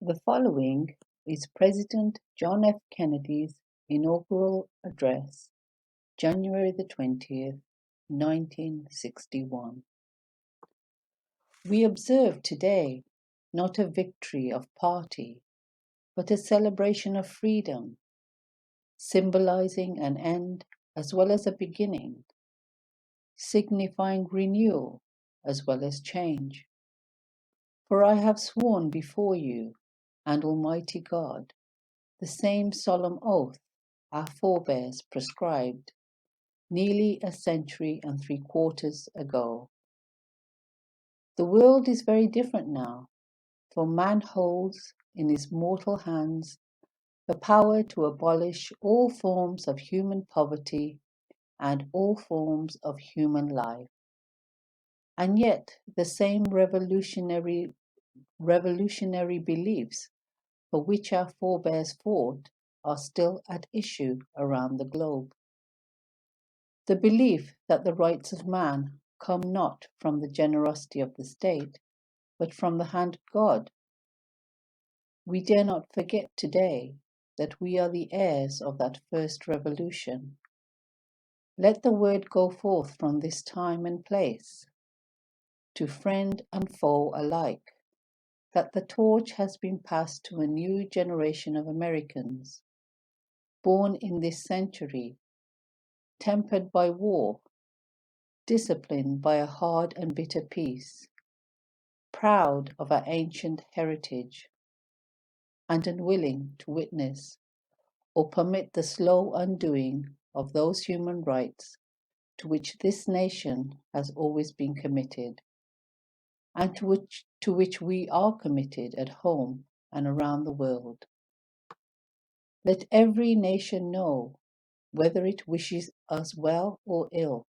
The following is President John F. Kennedy's inaugural address, January the 20th, 1961. We observe today not a victory of party, but a celebration of freedom, symbolizing an end as well as a beginning, signifying renewal as well as change. For I have sworn before you and Almighty God the same solemn oath our forebears prescribed nearly a century and 3/4 ago. The world is very different now, for man holds in his mortal hands the power to abolish all forms of human poverty and all forms of human life. And yet the same revolutionary beliefs for which our forebears fought are still at issue around the globe. The belief that the rights of man come not from the generosity of the state, but from the hand of God. We dare not forget today that we are the heirs of that first revolution. Let the word go forth from this time and place to friend and foe alike, that the torch has been passed to a new generation of Americans, born in this century, tempered by war, disciplined by a hard and bitter peace, proud of our ancient heritage, and unwilling to witness or permit the slow undoing of those human rights to which this nation has always been committed, and to which we are committed at home and around the world. Let every nation know, whether it wishes us well or ill,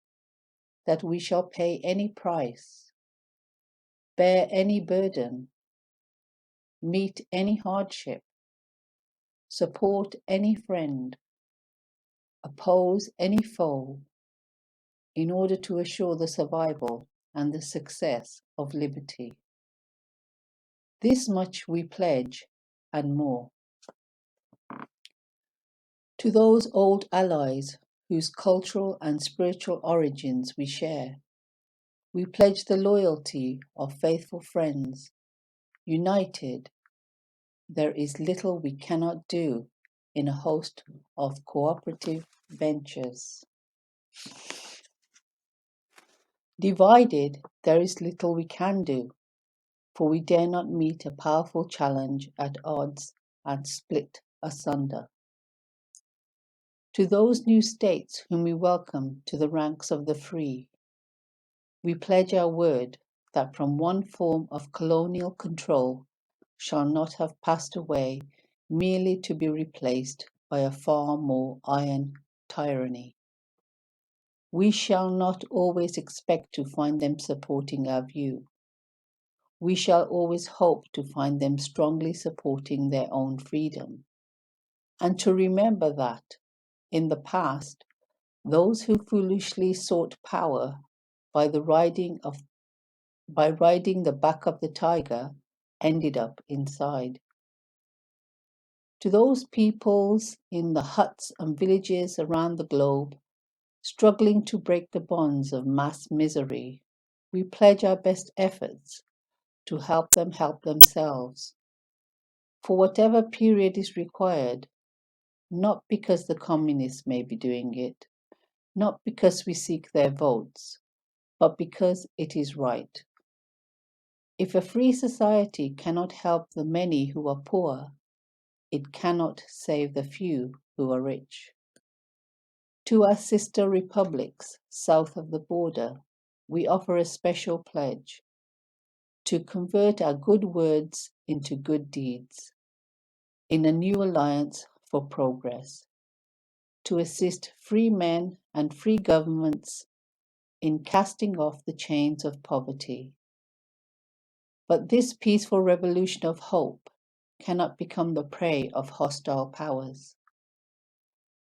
that we shall pay any price, bear any burden, meet any hardship, support any friend, oppose any foe, in order to assure the survival and the success of liberty. This much we pledge, and more. To those old allies whose cultural and spiritual origins we share, we pledge the loyalty of faithful friends. United, there is little we cannot do in a host of cooperative ventures. Divided, there is little we can do, for we dare not meet a powerful challenge at odds and split asunder. To those new states whom we welcome to the ranks of the free, we pledge our word that from one form of colonial control shall not have passed away merely to be replaced by a far more iron tyranny. We shall not always expect to find them supporting our view. We shall always hope to find them strongly supporting their own freedom. And to remember that, in the past, those who foolishly sought power by riding the back of the tiger ended up inside. To those peoples in the huts and villages around the globe, struggling to break the bonds of mass misery, we pledge our best efforts to help them help themselves, for whatever period is required, not because the communists may be doing it, not because we seek their votes, but because it is right. If a free society cannot help the many who are poor, it cannot save the few who are rich. To our sister republics south of the border, we offer a special pledge to convert our good words into good deeds in a new alliance for progress, to assist free men and free governments in casting off the chains of poverty. But this peaceful revolution of hope cannot become the prey of hostile powers.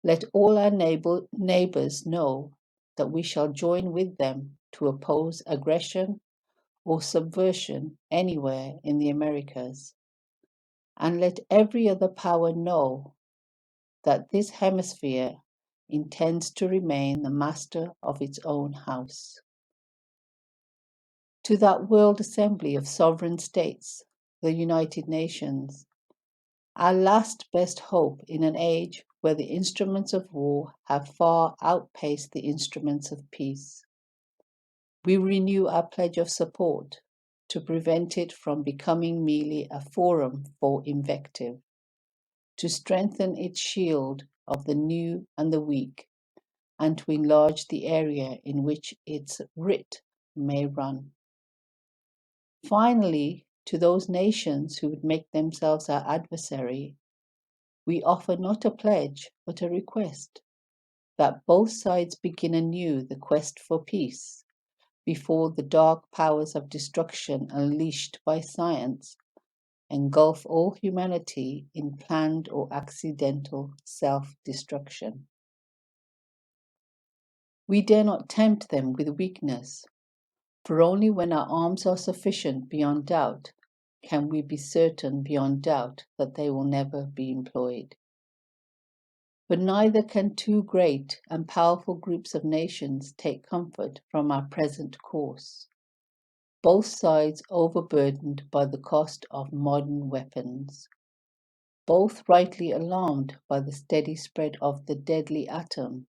Let all our neighbors know that we shall join with them to oppose aggression or subversion anywhere in the Americas. and let every other power know that this hemisphere intends to remain the master of its own house. To that World Assembly of Sovereign States, the United Nations, our last best hope in an age where the instruments of war have far outpaced the instruments of peace. We renew our pledge of support to prevent it from becoming merely a forum for invective, to strengthen its shield of the new and the weak, and to enlarge the area in which its writ may run. Finally, to those nations who would make themselves our adversary, we offer not a pledge but a request that both sides begin anew the quest for peace before the dark powers of destruction unleashed by science engulf all humanity in planned or accidental self-destruction. We dare not tempt them with weakness, for only when our arms are sufficient beyond doubt can we be certain beyond doubt that they will never be employed. But neither can two great and powerful groups of nations take comfort from our present course, both sides overburdened by the cost of modern weapons, both rightly alarmed by the steady spread of the deadly atom,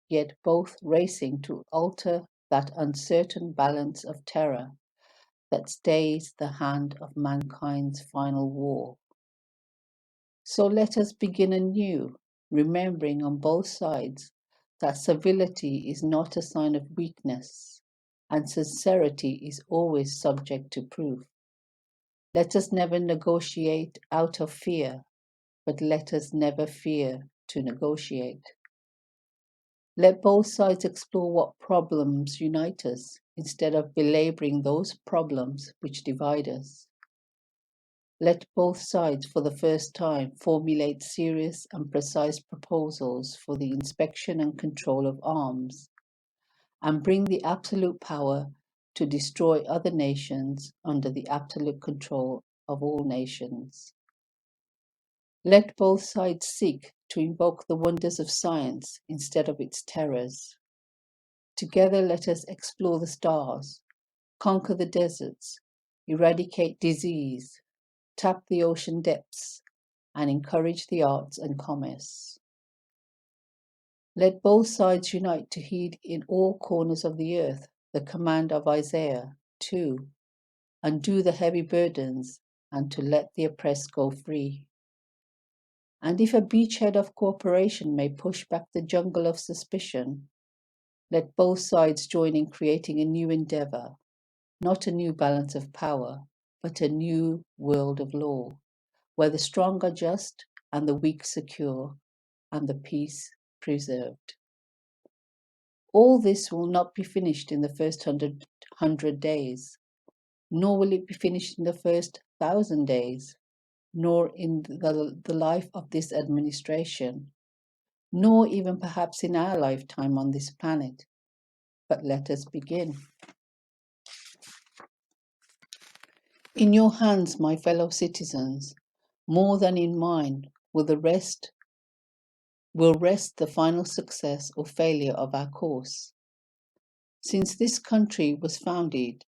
yet both racing to alter that uncertain balance of terror that stays the hand of mankind's final war. So let us begin anew, remembering on both sides that civility is not a sign of weakness, and sincerity is always subject to proof. Let us never negotiate out of fear, but let us never fear to negotiate. Let both sides explore what problems unite us, instead of belaboring those problems which divide us. Let both sides, for the first time, formulate serious and precise proposals for the inspection and control of arms, and bring the absolute power to destroy other nations under the absolute control of all nations. Let both sides seek to invoke the wonders of science instead of its terrors. Together let us explore the stars, conquer the deserts, eradicate disease, tap the ocean depths, and encourage the arts and commerce. Let both sides unite to heed in all corners of the earth the command of Isaiah to undo the heavy burdens and to let the oppressed go free. And if a beachhead of cooperation may push back the jungle of suspicion, let both sides join in creating a new endeavor, not a new balance of power, but a new world of law, where the strong are just and the weak secure, and the peace preserved. All this will not be finished in the first 100 days, nor will it be finished in the first 1,000 days, nor in the life of this administration, nor even perhaps in our lifetime on this planet. But let us begin. In your hands, my fellow citizens, more than in mine, will rest the final success or failure of our course. Since this country was founded,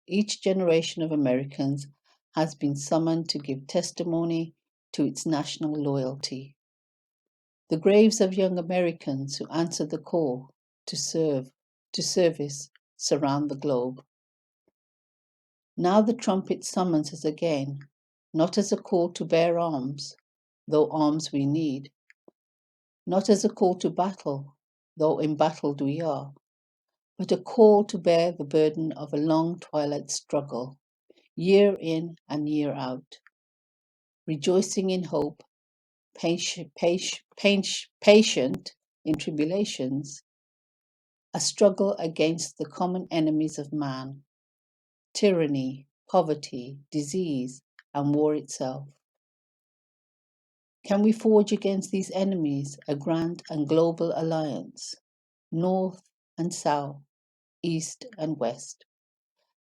each generation of Americans has been summoned to give testimony to its national loyalty. The graves of young Americans who answered the call to service surround the globe. Now the trumpet summons us again, not as a call to bear arms, though arms we need, not as a call to battle, though embattled we are, but a call to bear the burden of a long twilight struggle, year in and year out, rejoicing in hope, patient in tribulations, a struggle against the common enemies of man, tyranny, poverty, disease, and war itself. Can we forge against these enemies a grand and global alliance, north and south, east and west,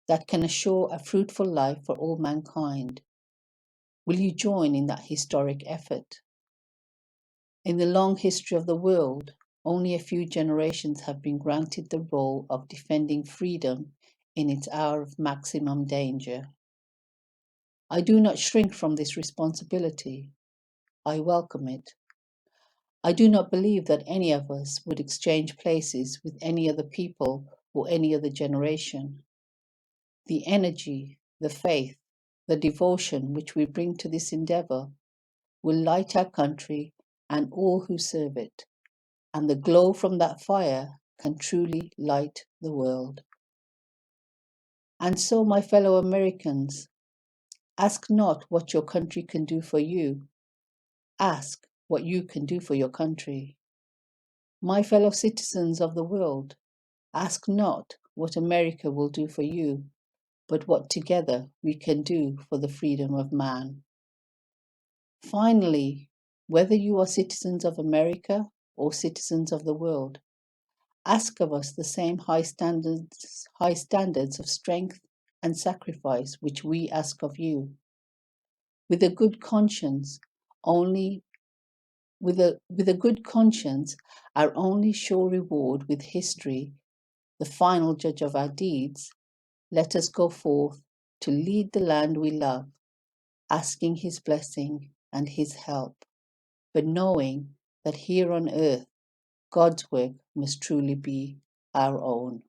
that can assure a fruitful life for all mankind? Will you join in that historic effort? In the long history of the world, only a few generations have been granted the role of defending freedom in its hour of maximum danger. I do not shrink from this responsibility. I welcome it. I do not believe that any of us would exchange places with any other people or any other generation. The energy, the faith, the devotion which we bring to this endeavor will light our country and all who serve it, and the glow from that fire can truly light the world. And so, my fellow Americans, ask not what your country can do for you, ask what you can do for your country. My fellow citizens of the world, ask not what America will do for you, but what together we can do for the freedom of man. Finally, whether you are citizens of America or citizens of the world, ask of us the same high standards of strength and sacrifice which we ask of you. With a good conscience, only with a good conscience, our only sure reward with history, the final judge of our deeds, let us go forth to lead the land we love, asking his blessing and his help, but knowing that here on earth God's work must truly be our own.